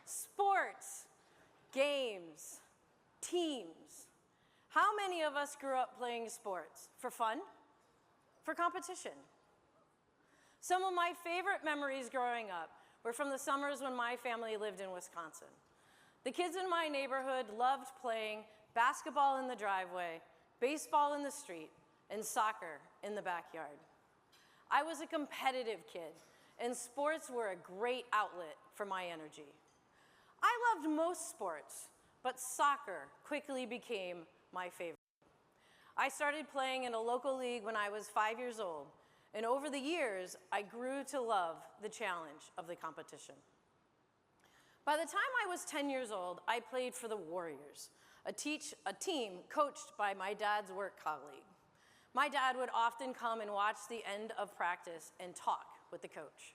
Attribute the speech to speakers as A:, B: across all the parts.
A: Sports, games, teams. How many of us grew up playing sports? For fun? For competition? Some of my favorite memories growing up were from the summers when my family lived in Wisconsin. The kids in my neighborhood loved playing basketball in the driveway, baseball in the street, and soccer in the backyard. I was a competitive kid, and sports were a great outlet for my energy. I loved most sports, but soccer quickly became my favorite. I started playing in a local league when I was 5 years old, and over the years, I grew to love the challenge of the competition. By the time I was 10 years old, I played for the Warriors, a team coached by my dad's work colleague. My dad would often come and watch the end of practice and talk with the coach.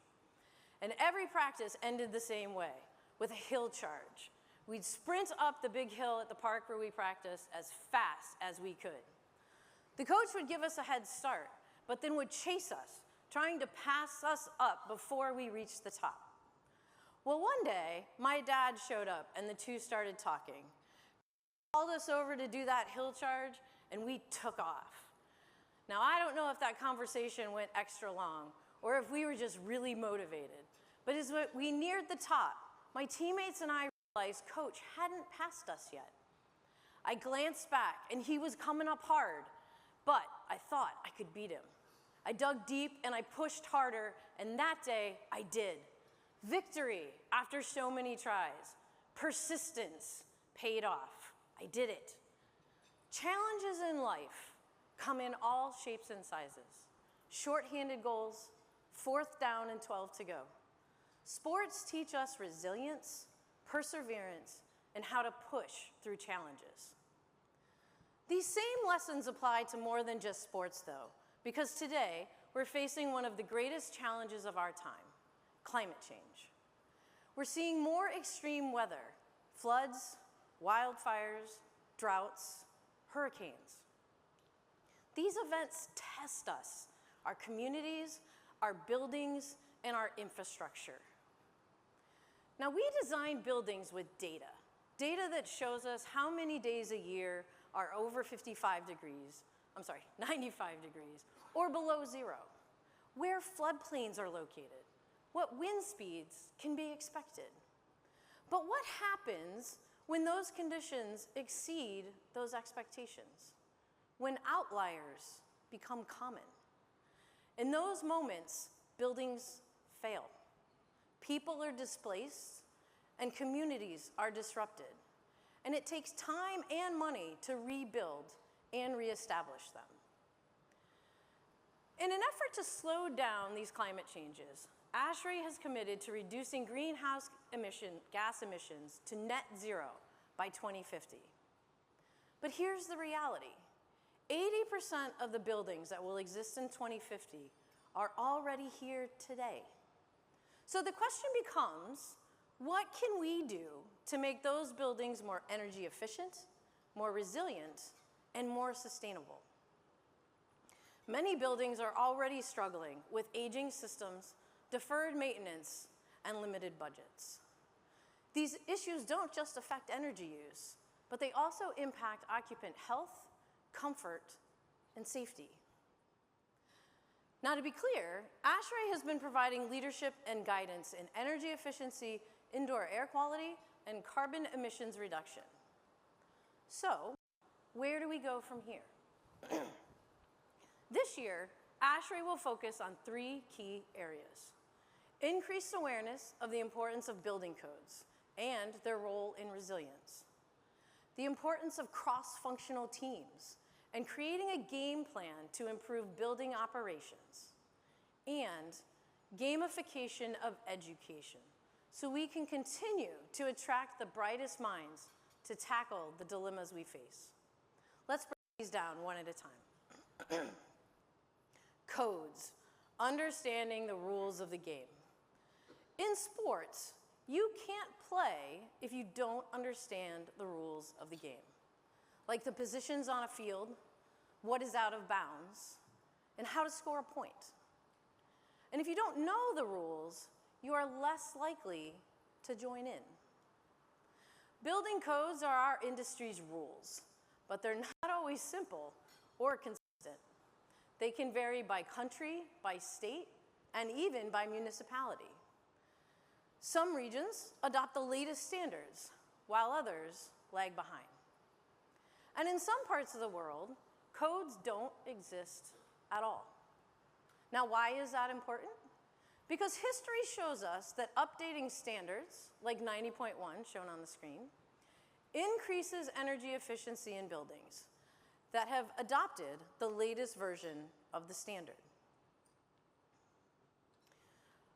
A: And every practice ended the same way, with a hill charge. We'd sprint up the big hill at the park where we practiced as fast as we could. The coach would give us a head start, but then would chase us, trying to pass us up before we reached the top. Well, one day, my dad showed up and the two started talking. He called us over to do that hill charge, and we took off. Now, I don't know if that conversation went extra long or if we were just really motivated, but as we neared the top, my teammates and I realized Coach hadn't passed us yet. I glanced back, and he was coming up hard, but I thought I could beat him. I dug deep, and I pushed harder, and that day, I did. Victory after so many tries. Persistence paid off. I did it. Challenges in life come in all shapes and sizes. Short-handed goals, 4th down and 12 to go. Sports teach us resilience, perseverance, and how to push through challenges. These same lessons apply to more than just sports, though, because today we're facing one of the greatest challenges of our time: climate change. We're seeing more extreme weather: floods, wildfires, droughts, hurricanes. These events test us, our communities, our buildings, and our infrastructure. Now, we design buildings with data that shows us how many days a year are over 95 degrees, 95 degrees, or below zero, where floodplains are located, what wind speeds can be expected. But what happens when those conditions exceed those expectations? When outliers become common? In those moments, buildings fail. People are displaced, and communities are disrupted. And it takes time and money to rebuild and reestablish them. In an effort to slow down these climate changes, ASHRAE has committed to reducing greenhouse gas emissions to net zero by 2050. But here's the reality. 80% of the buildings that will exist in 2050 are already here today. So the question becomes, what can we do to make those buildings more energy efficient, more resilient, and more sustainable? Many buildings are already struggling with aging systems, deferred maintenance, and limited budgets. These issues don't just affect energy use, but they also impact occupant health, comfort, and safety. Now, to be clear, ASHRAE has been providing leadership and guidance in energy efficiency, indoor air quality, and carbon emissions reduction. So, where do we go from here? This year, ASHRAE will focus on 3 key areas: increased awareness of the importance of building codes and their role in resilience, the importance of cross-functional teams and creating a game plan to improve building operations, and gamification of education, so we can continue to attract the brightest minds to tackle the dilemmas we face. Let's break these down one at a time. Codes, understanding the rules of the game. In sports, you can't play if you don't understand the rules of the game, like the positions on a field, what is out of bounds, and how to score a point. And if you don't know the rules, you are less likely to join in. Building codes are our industry's rules, but they're not always simple or consistent. They can vary by country, by state, and even by municipality. Some regions adopt the latest standards, while others lag behind. And in some parts of the world, codes don't exist at all. Now, why is that important? Because history shows us that updating standards, like 90.1 shown on the screen, increases energy efficiency in buildings that have adopted the latest version of the standard.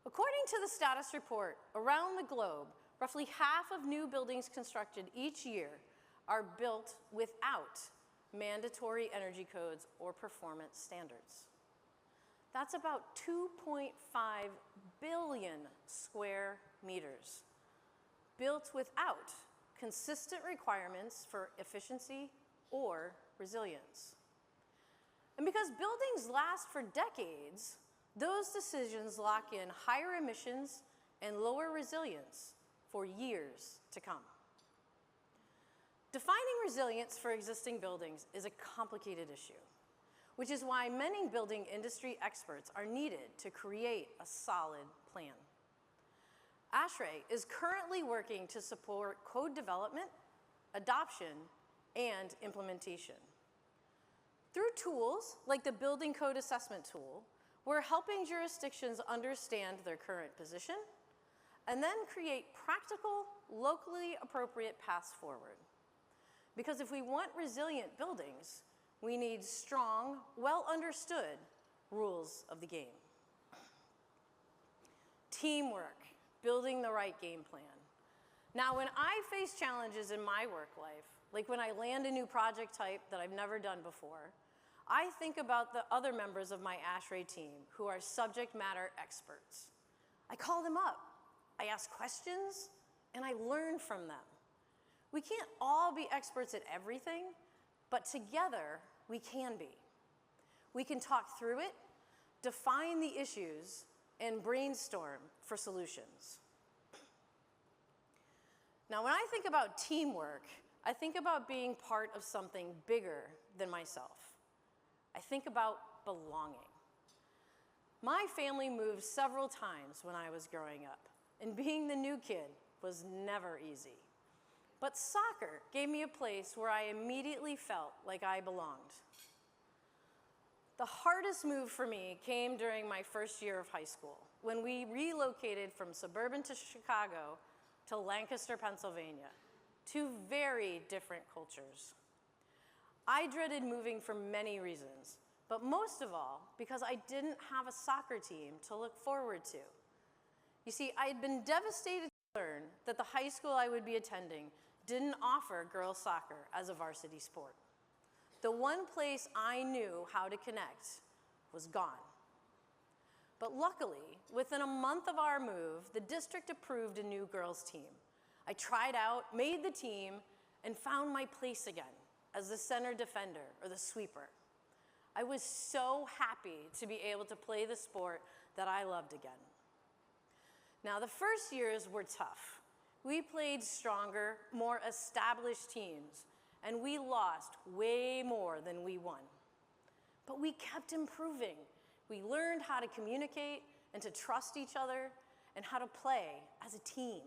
A: According to the status report, around the globe, roughly half of new buildings constructed each year are built without mandatory energy codes or performance standards. That's about 2.5 billion square meters built without consistent requirements for efficiency or resilience. And because buildings last for decades, those decisions lock in higher emissions and lower resilience for years to come. Defining resilience for existing buildings is a complicated issue, which is why many building industry experts are needed to create a solid plan. ASHRAE is currently working to support code development, adoption, and implementation. Through tools like the Building Code Assessment Tool, we're helping jurisdictions understand their current position and then create practical, locally appropriate paths forward. Because if we want resilient buildings, we need strong, well-understood rules of the game. Teamwork, building the right game plan. Now, when I face challenges in my work life, like when I land a new project type that I've never done before, I think about the other members of my ASHRAE team who are subject matter experts. I call them up, I ask questions, and I learn from them. We can't all be experts at everything, but together we can be. We can talk through it, define the issues, and brainstorm for solutions. Now, when I think about teamwork, I think about being part of something bigger than myself. I think about belonging. My family moved several times when I was growing up, and being the new kid was never easy. But soccer gave me a place where I immediately felt like I belonged. The hardest move for me came during my first year of high school, when we relocated from suburban to Chicago to Lancaster, Pennsylvania, two very different cultures. I dreaded moving for many reasons, but most of all, because I didn't have a soccer team to look forward to. You see, I had been devastated to learn that the high school I would be attending didn't offer girls soccer as a varsity sport. The one place I knew how to connect was gone. But luckily, within a month of our move, the district approved a new girls team. I tried out, made the team, and found my place again as the center defender or the sweeper. I was so happy to be able to play the sport that I loved again. Now, the first years were tough. We played stronger, more established teams, and we lost way more than we won. But we kept improving. We learned how to communicate and to trust each other and how to play as a team.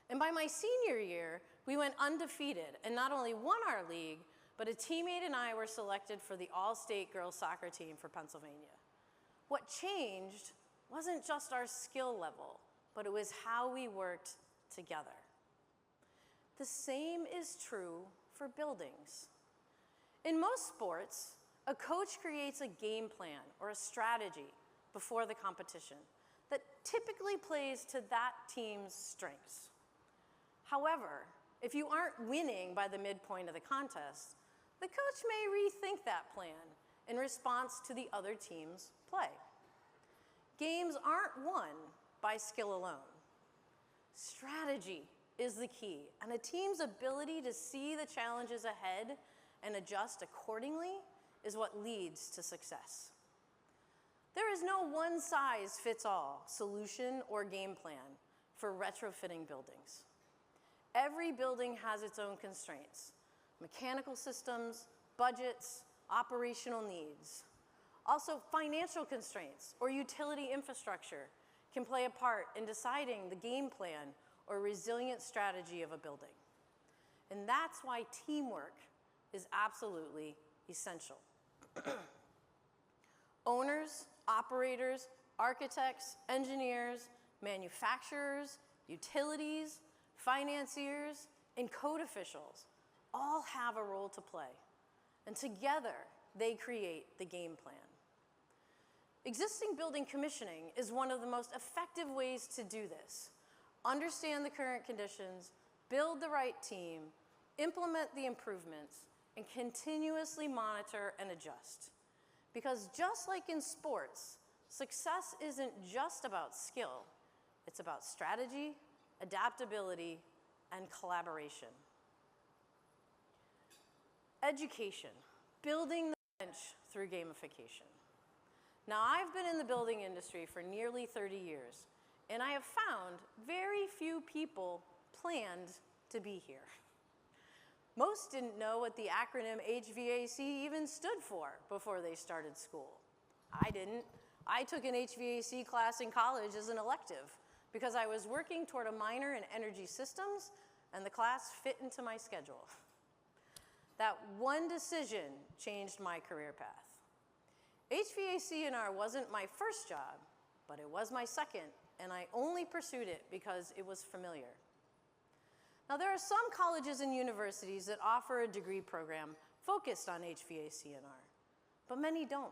A: And by my senior year, we went undefeated and not only won our league, but a teammate and I were selected for the all-state girls soccer team for Pennsylvania. What changed wasn't just our skill level, but it was how we worked together. The same is true for buildings. In most sports, a coach creates a game plan or a strategy before the competition that typically plays to that team's strengths. However, if you aren't winning by the midpoint of the contest, the coach may rethink that plan in response to the other team's play. Games aren't won by skill alone. Strategy is the key, and a team's ability to see the challenges ahead and adjust accordingly is what leads to success. There is no one-size-fits-all solution or game plan for retrofitting buildings. Every building has its own constraints: mechanical systems, budgets, operational needs. Also, financial constraints or utility infrastructure can play a part in deciding the game plan or resilient strategy of a building. And that's why teamwork is absolutely essential. Owners, operators, architects, engineers, manufacturers, utilities, financiers, and code officials all have a role to play. And together, they create the game plan. Existing building commissioning is one of the most effective ways to do this. Understand the current conditions, build the right team, implement the improvements, and continuously monitor and adjust. Because just like in sports, success isn't just about skill, it's about strategy, adaptability, and collaboration. Education, building the bench through gamification. Now, I've been in the building industry for nearly 30 years, and I have found very few people planned to be here. Most didn't know what the acronym HVAC even stood for before they started school. I didn't. I took an HVAC class in college as an elective because I was working toward a minor in energy systems, and the class fit into my schedule. That one decision changed my career path. HVAC&R wasn't my first job, but it was my second, and I only pursued it because it was familiar. Now, there are some colleges and universities that offer a degree program focused on HVAC&R, but many don't.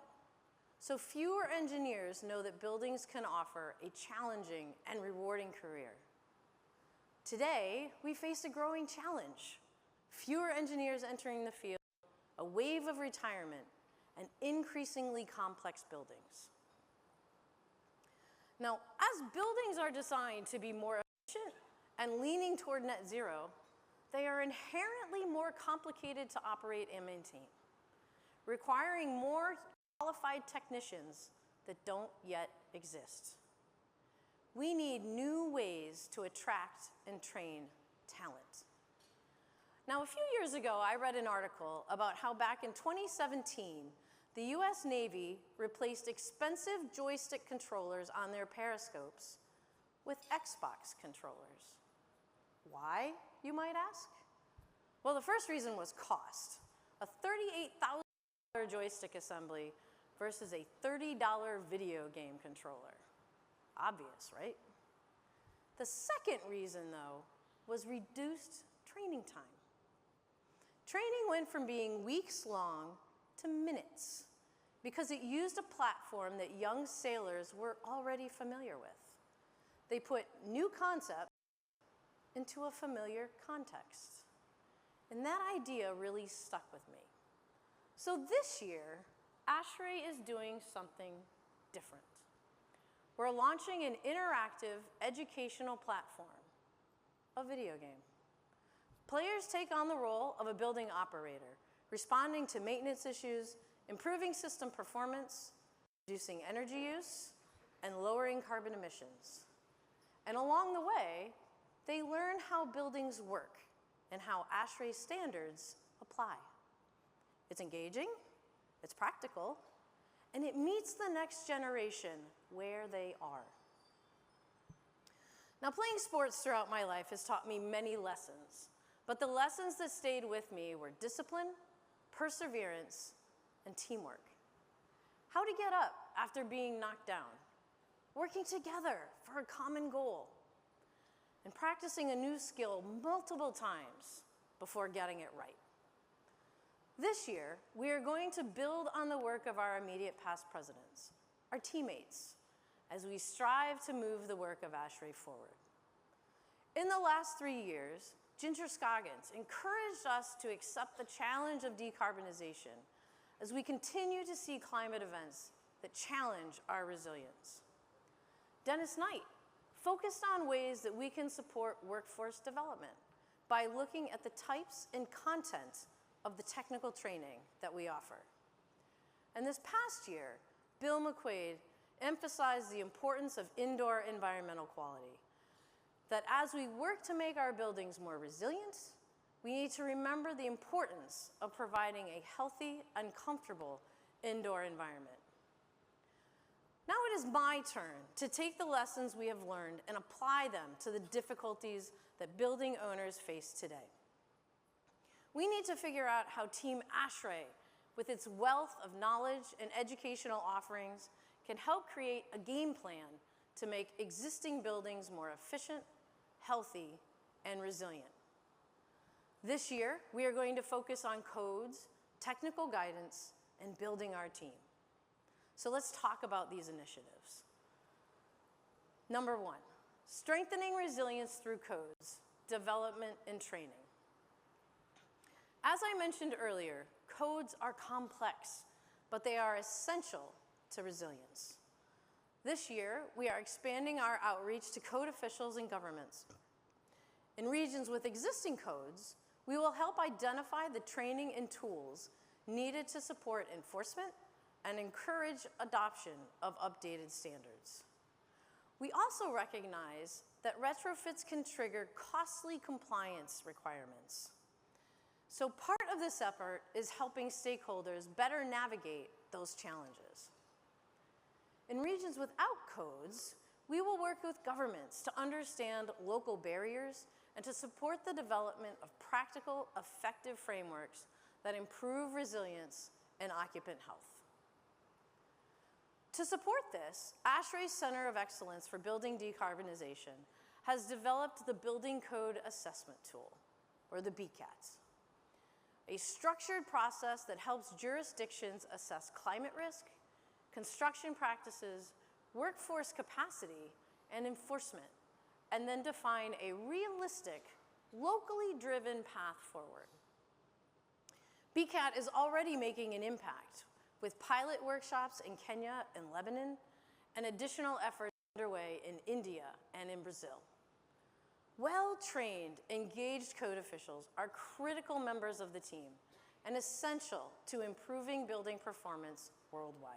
A: So fewer engineers know that buildings can offer a challenging and rewarding career. Today, we face a growing challenge: fewer engineers entering the field, a wave of retirement, and increasingly complex buildings. Now, as buildings are designed to be more efficient and leaning toward net zero, they are inherently more complicated to operate and maintain, requiring more qualified technicians that don't yet exist. We need new ways to attract and train talent. Now, a few years ago, I read an article about how back in 2017, the US Navy replaced expensive joystick controllers on their periscopes with Xbox controllers. Why, you might ask? Well, the first reason was cost. A $38,000 joystick assembly versus a $30 video game controller. Obvious, right? The second reason, though, was reduced training time. Training went from being weeks long to minutes because it used a platform that young sailors were already familiar with. They put new concepts into a familiar context. And that idea really stuck with me. So this year, ASHRAE is doing something different. We're launching an interactive educational platform, a video game. Players take on the role of a building operator, responding to maintenance issues, improving system performance, reducing energy use, and lowering carbon emissions. And along the way, they learn how buildings work and how ASHRAE standards apply. It's engaging, it's practical, and it meets the next generation where they are. Now, playing sports throughout my life has taught me many lessons, but the lessons that stayed with me were discipline, perseverance, and teamwork. How to get up after being knocked down, working together for a common goal, and practicing a new skill multiple times before getting it right. This year, we are going to build on the work of our immediate past presidents, our teammates, as we strive to move the work of ASHRAE forward. In the last 3 years, Ginger Scoggins encouraged us to accept the challenge of decarbonization as we continue to see climate events that challenge our resilience. Dennis Knight focused on ways that we can support workforce development by looking at the types and content of the technical training that we offer. And this past year, Bill McQuaid emphasized the importance of indoor environmental quality. that as we work to make our buildings more resilient, we need to remember the importance of providing a healthy and comfortable indoor environment. Now it is my turn to take the lessons we have learned and apply them to the difficulties that building owners face today. We need to figure out how Team ASHRAE, with its wealth of knowledge and educational offerings, can help create a game plan to make existing buildings more efficient, healthy, and resilient. This year, we are going to focus on codes, technical guidance, and building our team. So let's talk about these initiatives. Number one, strengthening resilience through codes, development, and training. As I mentioned earlier, codes are complex, but they are essential to resilience. This year, we are expanding our outreach to code officials and governments. In regions with existing codes, we will help identify the training and tools needed to support enforcement and encourage adoption of updated standards. We also recognize that retrofits can trigger costly compliance requirements. So part of this effort is helping stakeholders better navigate those challenges. In regions without codes, we will work with governments to understand local barriers and to support the development of practical, effective frameworks that improve resilience and occupant health. To support this, ASHRAE's Center of Excellence for Building Decarbonization has developed the Building Code Assessment Tool, or the BCATS, a structured process that helps jurisdictions assess climate risk, construction practices, workforce capacity, and enforcement, and then define a realistic, locally driven path forward. BCAT is already making an impact with pilot workshops in Kenya and Lebanon, and additional efforts underway in India and in Brazil. Well-trained, engaged code officials are critical members of the team and essential to improving building performance worldwide.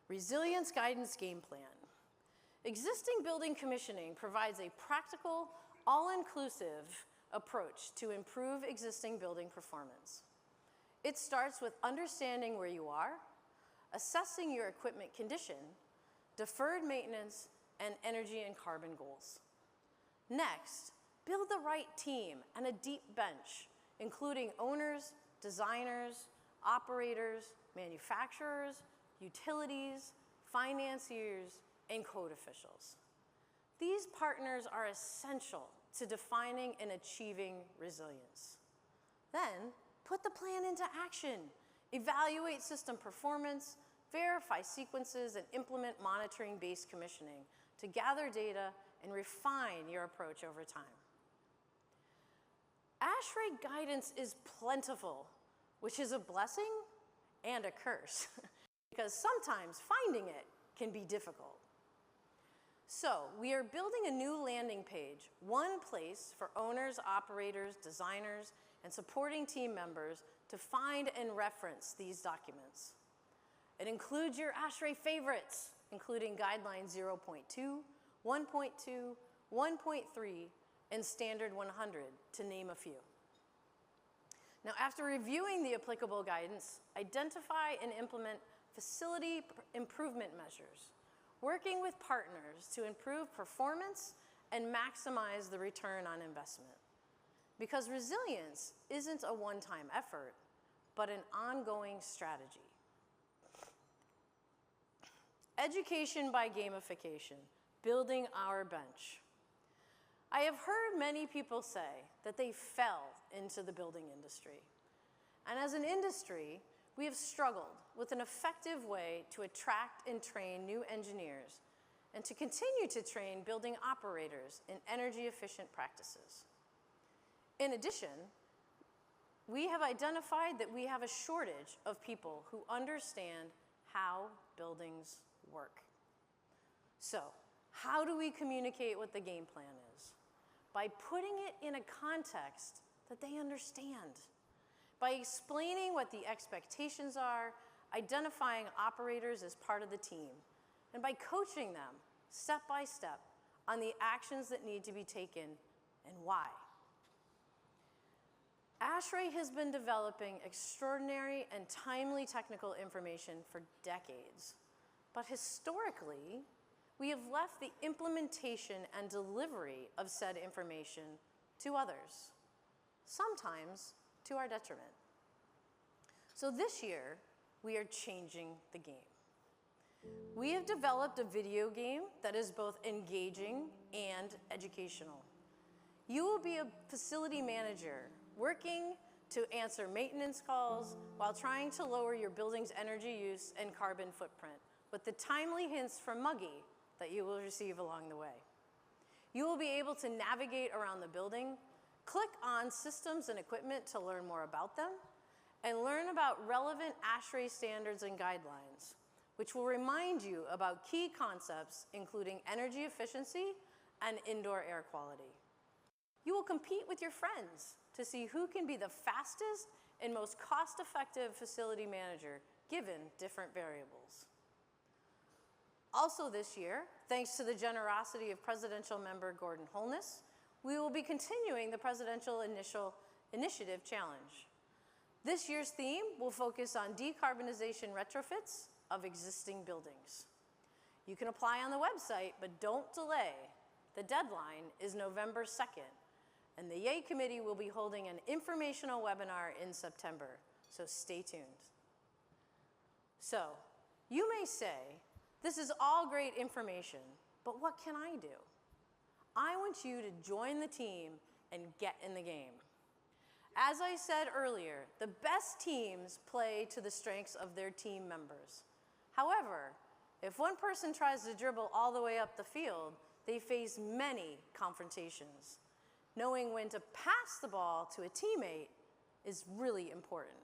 A: Resilience Guidance Game Plan. Existing building commissioning provides a practical, all-inclusive approach to improve existing building performance. It starts with understanding where you are, assessing your equipment condition, deferred maintenance, and energy and carbon goals. Next, build the right team and a deep bench, including owners, designers, operators, manufacturers, utilities, financiers, and code officials. These partners are essential to defining and achieving resilience. Then, put the plan into action. Evaluate system performance, verify sequences, and implement monitoring-based commissioning to gather data and refine your approach over time. ASHRAE guidance is plentiful, which is a blessing and a curse, because sometimes finding it can be difficult. So we are building a new landing page, one place for owners, operators, designers, and supporting team members to find and reference these documents. It includes your ASHRAE favorites, including Guideline 0.2, 1.2, 1.3, and Standard 100, to name a few. Now, after reviewing the applicable guidance, identify and implement facility improvement measures, working with partners to improve performance and maximize the return on investment. Because resilience isn't a one-time effort, but an ongoing strategy. Education by gamification, building our bench. I have heard many people say that they fell into the building industry. And as an industry, we have struggled with an effective way to attract and train new engineers and to continue to train building operators in energy-efficient practices. In addition, we have identified that we have a shortage of people who understand how buildings work. So, how do we communicate what the game plan is? By putting it in a context that they understand. By explaining what the expectations are, identifying operators as part of the team, and by coaching them step by step on the actions that need to be taken and why. ASHRAE has been developing extraordinary and timely technical information for decades. But historically, we have left the implementation and delivery of said information to others, sometimes to our detriment. So this year, we are changing the game. We have developed a video game that is both engaging and educational. You will be a facility manager working to answer maintenance calls while trying to lower your building's energy use and carbon footprint with the timely hints from Muggy that you will receive along the way. You will be able to navigate around the building, click on systems and equipment to learn more about them, and learn about relevant ASHRAE standards and guidelines, which will remind you about key concepts including energy efficiency and indoor air quality. You will compete with your friends to see who can be the fastest and most cost-effective facility manager given different variables. Also this year, thanks to the generosity of Presidential Member Gordon Holness, we will be continuing the Presidential Initiative Challenge. This year's theme will focus on decarbonization retrofits of existing buildings. You can apply on the website, but don't delay. The deadline is November 2nd, and the YAY Committee will be holding an informational webinar in September, so stay tuned. So, you may say, this is all great information, but what can I do? I want you to join the team and get in the game. As I said earlier, the best teams play to the strengths of their team members. However, if one person tries to dribble all the way up the field, they face many confrontations. Knowing when to pass the ball to a teammate is really important.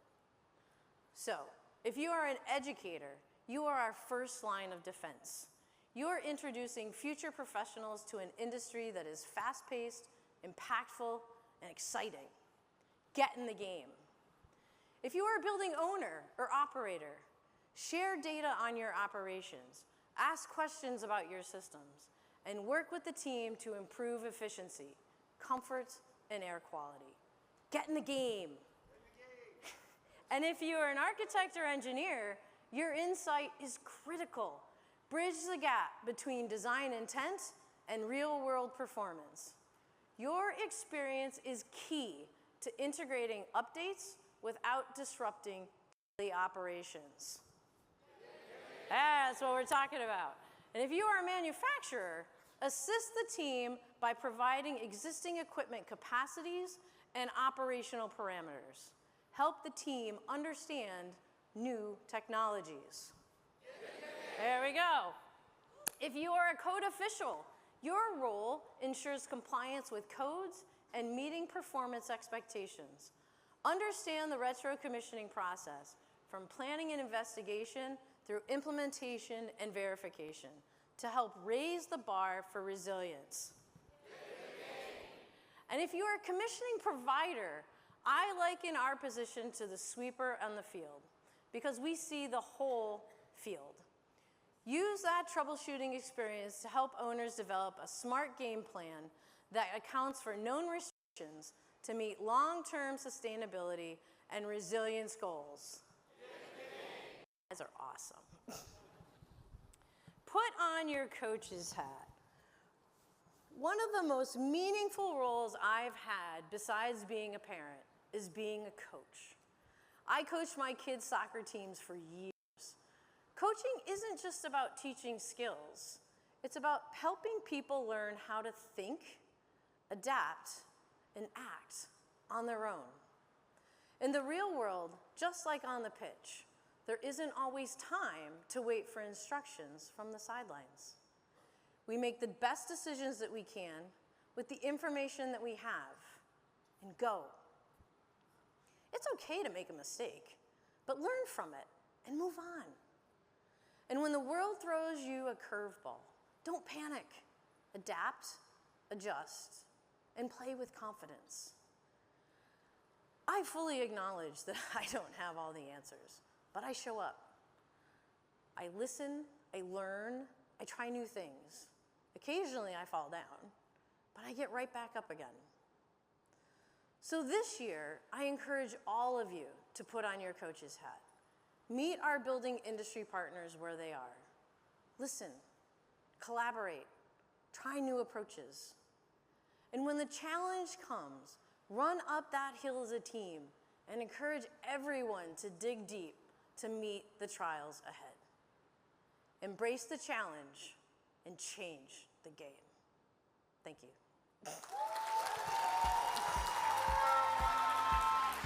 A: So, if you are an educator, you are our first line of defense. You are introducing future professionals to an industry that is fast-paced, impactful, and exciting. Get in the game. If you are a building owner or operator, share data on your operations, ask questions about your systems, and work with the team to improve efficiency, comfort, and air quality. Get in the game. And if you are an architect or engineer, your insight is critical. Bridge the gap between design intent and real-world performance. Your experience is key to integrating updates without disrupting daily operations. That's what we're talking about. And if you are a manufacturer, assist the team by providing existing equipment capacities and operational parameters. Help the team understand new technologies. There we go. If you are a code official, your role ensures compliance with codes and meeting performance expectations. Understand the retro commissioning process from planning and investigation through implementation and verification to help raise the bar for resilience. And if you are a commissioning provider, I liken our position to the sweeper on the field because we see the whole field. Use that troubleshooting experience to help owners develop a smart game plan that accounts for known restrictions to meet long-term sustainability and resilience goals. You guys are awesome. Put on your coach's hat. One of the most meaningful roles I've had besides being a parent is being a coach. I coached my kids' soccer teams for years. Coaching isn't just about teaching skills. It's about helping people learn how to think, adapt, and act on their own. In the real world, just like on the pitch, there isn't always time to wait for instructions from the sidelines. We make the best decisions that we can with the information that we have and go. It's okay to make a mistake, but learn from it and move on. And when the world throws you a curveball, don't panic. Adapt, adjust, and play with confidence. I fully acknowledge that I don't have all the answers, but I show up. I listen, I learn, I try new things, Occasionally I fall down, but I get right back up again. So this year, I encourage all of you to put on your coach's hat. Meet our building industry partners where they are. Listen, collaborate, try new approaches. And when the challenge comes, run up that hill as a team and encourage everyone to dig deep to meet the trials ahead. Embrace the challenge and change the game. Thank you.